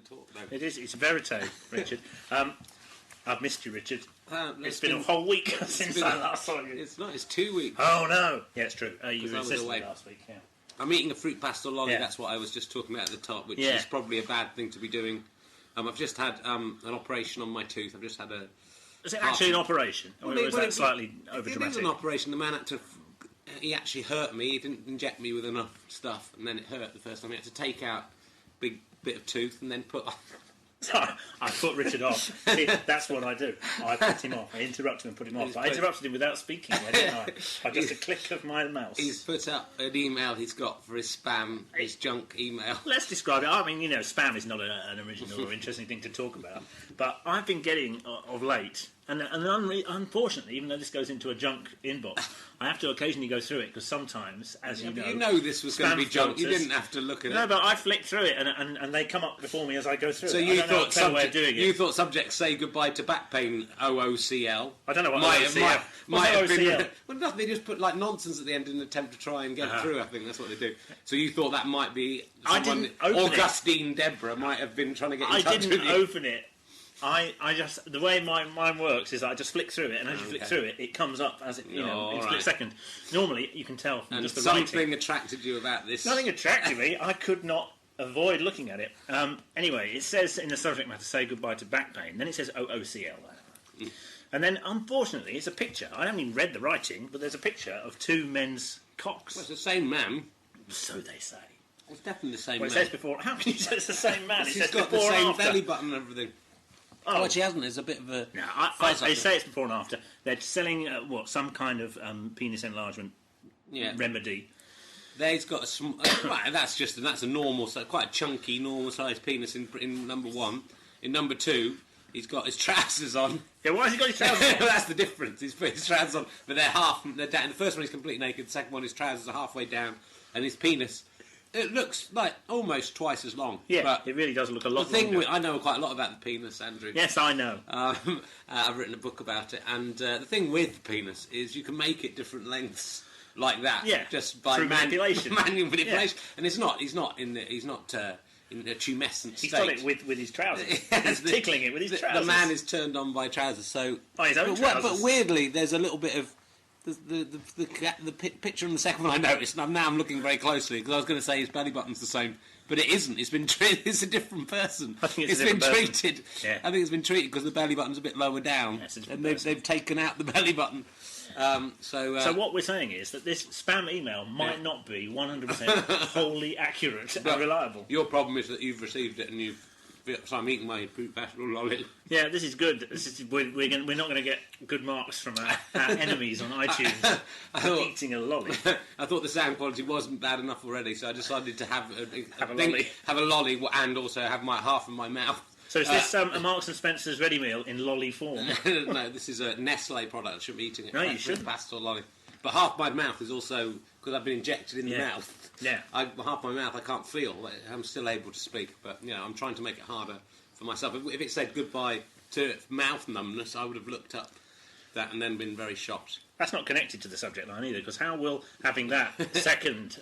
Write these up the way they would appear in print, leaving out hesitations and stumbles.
talk, though. It is. It's verite, Richard. I've missed you, Richard. It's been a whole week since I last saw you. It's not. It's 2 weeks. Oh, no. Yeah, it's true. You were I was in away last week, yeah. I'm eating a fruit pastel lolly. Yeah. That's what I was just talking about at the top, which is probably a bad thing to be doing. I've just had an operation on my tooth. I've just had a... Is it actually an operation? Or was that slightly overdramatic? It is an operation. The man had to... He actually hurt me. He didn't inject me with enough stuff, and then it hurt the first time. He had to take out a big bit of tooth and then put... Sorry, I put Richard off. See, that's what I do. I put him off. I interrupt him and put him off. I interrupted him without speaking, didn't I? By just a click of my mouse. He's put up an email he's got for his spam, his junk email. Let's describe it. I mean, spam is not an original or interesting thing to talk about. But I've been getting, of late, and unfortunately, even though this goes into a junk inbox, I have to occasionally go through it, because sometimes, as you know... this was going to be junk. You didn't have to look at it. No, but I flick through it, and they come up before me as I go through so it. You thought subjects say goodbye to back pain, OOCL. I don't know what OOCL. Might have been... Well, nothing, they just put like nonsense at the end in an attempt to try and get through. I think that's what they do. So you thought that might be someone... Augustine Deborah might have been trying to get in touch with you. I didn't open it. I just, the way mine works is I just flick through it, and as you flick through it, it comes up as it, in a split second. Normally, you can tell from just the writing. Something attracted you about this. Nothing attracted me. I could not avoid looking at it. Anyway, it says in the subject matter, say goodbye to back pain. Then it says OOCL. And then, unfortunately, it's a picture. I haven't even read the writing, but there's a picture of two men's cocks. Well, it's the same man. So they say. It's definitely the same man. It says before. How can you say it's the same man? He's got the same belly button and everything. Oh, actually hasn't. There's a bit of a... No, they say it's before and after. They're selling, some kind of penis enlargement remedy. He's got a... right, that's a normal... quite a chunky, normal-sized penis in number one. In number two, he's got his trousers on. Yeah, why has he got his trousers on? That's the difference. He's put his trousers on, but they're down. The first one he's completely naked. The second one, his trousers are halfway down. And his penis... It looks like almost twice as long. Yeah, but it really does look a lot longer. I know quite a lot about the penis, Andrew. Yes, I know. I've written a book about it, and the thing with the penis is you can make it different lengths like that. Yeah, just by manipulation. Manual manipulation, and he's not in a tumescent state. He's done it with his trousers. He's tickling it with his trousers. The man is turned on by trousers. So, his own trousers. But weirdly, there's a little bit of. The picture in the second one I noticed, and now I'm looking very closely, because I was going to say his belly button's the same, but it isn't. It's been it's a different person. I think it's been treated. Yeah. I think it's been treated because the belly button's a bit lower down, and they've taken out the belly button. So what we're saying is that this spam email might not be 100% wholly accurate and reliable. Your problem is that you've received it and so I'm eating my fruit pastel lolly. Yeah, this is good. We're not going to get good marks from our enemies on iTunes for eating a lolly. I thought the sound quality wasn't bad enough already, so I decided to have a lolly and also have half of my mouth. So is this a Marks and Spencer's ready meal in lolly form? No, this is a Nestle product. I shouldn't be eating it. No, you shouldn't. Pastel lolly. But half my mouth is also, because I've been injected in the mouth. Yeah. Half my mouth I can't feel. I'm still able to speak, but I'm trying to make it harder for myself. If it said goodbye to mouth numbness, I would have looked up that and then been very shocked. That's not connected to the subject line either, because how will having that second...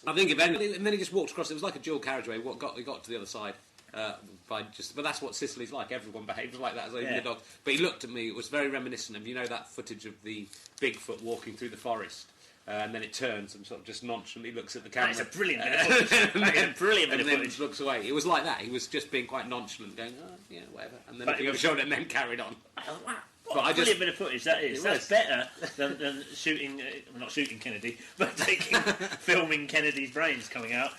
I think and then he just walked across. It was like a dual carriageway. He got to the other side. But that's what Sicily's like. Everyone behaves like that, as even the dog. But he looked at me. It was very reminiscent of that footage of the Bigfoot walking through the forest, and then it turns and sort of just nonchalantly looks at the camera. That's a brilliant bit of footage. And then looks away. It was like that. He was just being quite nonchalant, going, whatever, and then looking over his shoulder and then carried on. Wow. What a brilliant bit of footage that is. That's better than shooting, not shooting Kennedy, but filming Kennedy's brains coming out.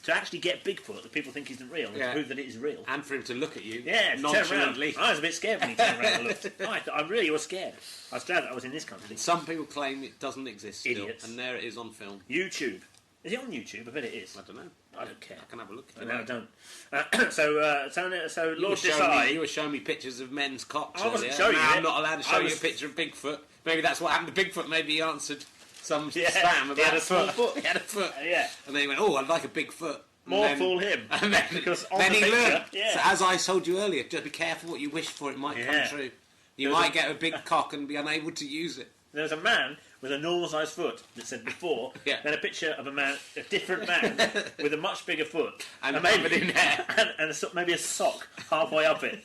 To actually get Bigfoot that people think isn't real, and to prove that it is real. And for him to look at you nonchalantly. I was a bit scared when he turned around and looked. I really was scared. I was glad that I was in this country. Some people claim it doesn't exist still, Idiots. And there it is on film. YouTube. Is it on YouTube? I bet it is. I don't know. I don't care. I can have a look. No, I don't. So Lord Desai... You were showing me pictures of men's cocks I wasn't showing you I'm not allowed to show you a picture of Bigfoot. Maybe that's what happened to Bigfoot. Maybe he answered some spam about a foot. He had a foot. Yeah. And then he went, I'd like a big foot. Fool him. And then, because on then the he picture, learned. So as I told you earlier, just be careful what you wish for, it might come true. You might get a big cock and be unable to use it. There's a man with a normal-sized foot that said before, Yeah. then a picture of a different man with a much bigger foot, And maybe covered in hair. and maybe a sock halfway up it.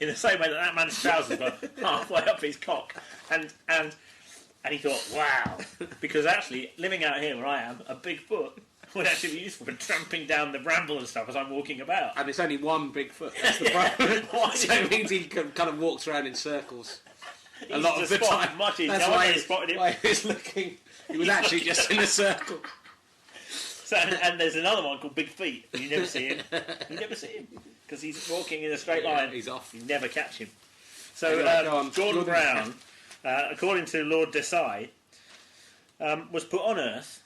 In the same way that man's trousers were halfway up his cock, and he thought, wow, because actually living out here where I am, a big foot would actually be useful for tramping down the bramble and stuff as I'm walking about. And it's only one big foot. That's the problem. So it means he kind of walks around in circles a lot of the time. That's why he was looking. He was actually just in a circle. So, and there's another one called Big Feet. You never see him. Because he's walking in a straight line. He's off. You never catch him. So Anyway, Gordon Brown, according to Lord Desai, was put on Earth.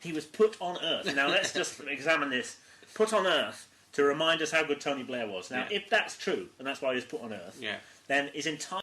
He was put on Earth. Now let's just examine this. Put on Earth to remind us how good Tony Blair was. Now, if that's true, and that's why he was put on Earth, then his entire